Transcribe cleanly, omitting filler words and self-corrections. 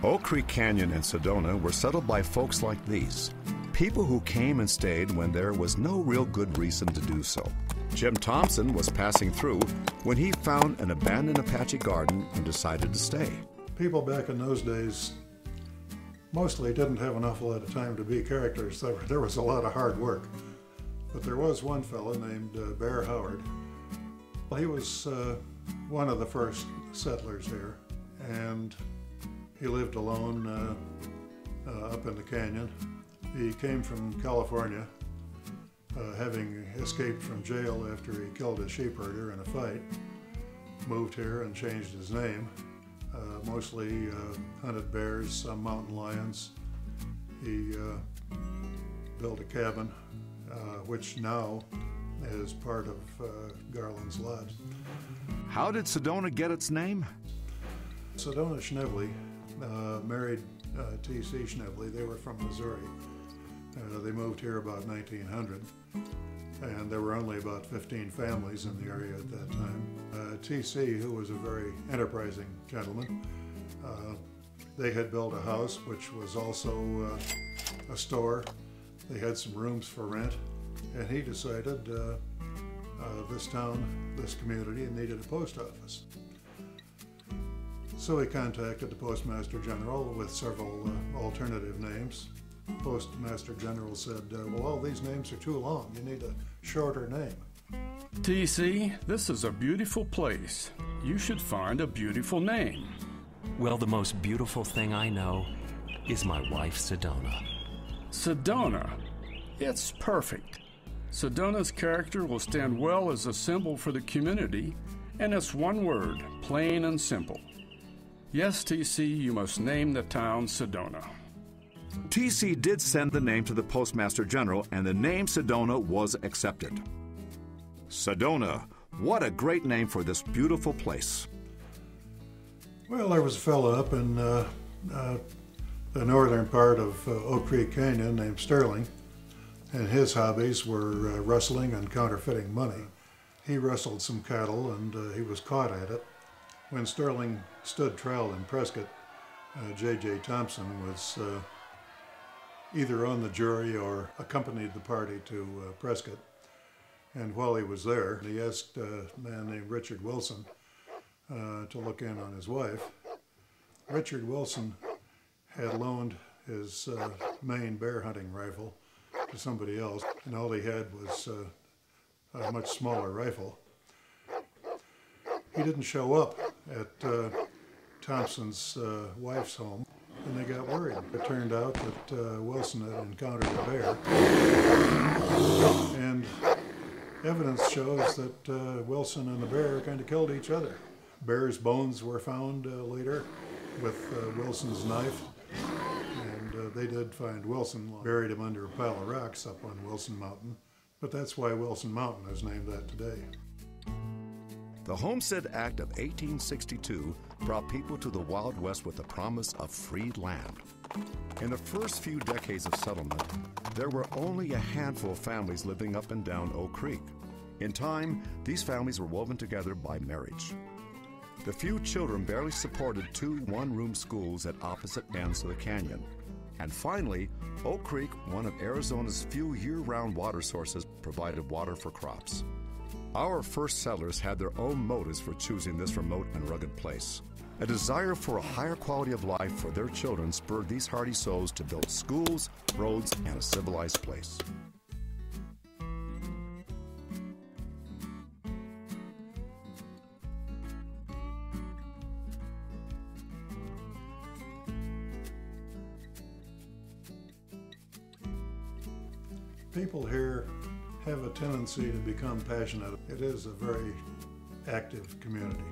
Oak Creek Canyon and Sedona were settled by folks like these, people who came and stayed when there was no real good reason to do so. Jim Thompson was passing through when he found an abandoned Apache garden and decided to stay. People back in those days mostly didn't have an awful lot of time to be characters. There was a lot of hard work. But there was one fellow named Bear Howard. He was one of the first settlers here, and he lived alone up in the canyon. He came from California, having escaped from jail after he killed a sheep herder in a fight. Moved here and changed his name. Mostly hunted bears, some mountain lions. He built a cabin, which now is part of Garland's Lodge. How did Sedona get its name? Sedona Schnebley married T.C. Schnebley. They were from Missouri. They moved here about 1900, and there were only about 15 families in the area at that time. T.C., who was a very enterprising gentleman, they had built a house which was also a store. They had some rooms for rent, and he decided this town, this community, needed a post office. So he contacted the Postmaster General with several alternative names. Postmaster General said, well, all these names are too long. You need a shorter name. TC, this is a beautiful place. You should find a beautiful name. Well, the most beautiful thing I know is my wife, Sedona. Sedona. It's perfect. Sedona's character will stand well as a symbol for the community, and it's one word, plain and simple. Yes, TC, you must name the town Sedona. TC did send the name to the Postmaster General, and the name Sedona was accepted. Sedona, what a great name for this beautiful place. Well, there was a fellow up in the northern part of Oak Creek Canyon named Sterling, and his hobbies were rustling and counterfeiting money. He rustled some cattle, and he was caught at it. When Sterling stood trial in Prescott, J.J. Thompson was either on the jury or accompanied the party to Prescott. And while he was there, he asked a man named Richard Wilson to look in on his wife. Richard Wilson had loaned his main bear hunting rifle to somebody else, and all he had was a much smaller rifle. He didn't show up at Thompson's wife's home, and they got worried. It turned out that Wilson had encountered a bear, and evidence shows that Wilson and the bear kind of killed each other. Bear's bones were found later with Wilson's knife, and they did find Wilson, buried him under a pile of rocks up on Wilson Mountain, but that's why Wilson Mountain is named that today. The Homestead Act of 1862 brought people to the Wild West with the promise of free land. In the first few decades of settlement, there were only a handful of families living up and down Oak Creek. In time, these families were woven together by marriage. The few children barely supported 2 one-room schools at opposite ends of the canyon. And finally, Oak Creek, one of Arizona's few year-round water sources, provided water for crops. Our first settlers had their own motives for choosing this remote and rugged place. A desire for a higher quality of life for their children spurred these hardy souls to build schools, roads, and a civilized place. People here have a tendency to become passionate. It is a very active community.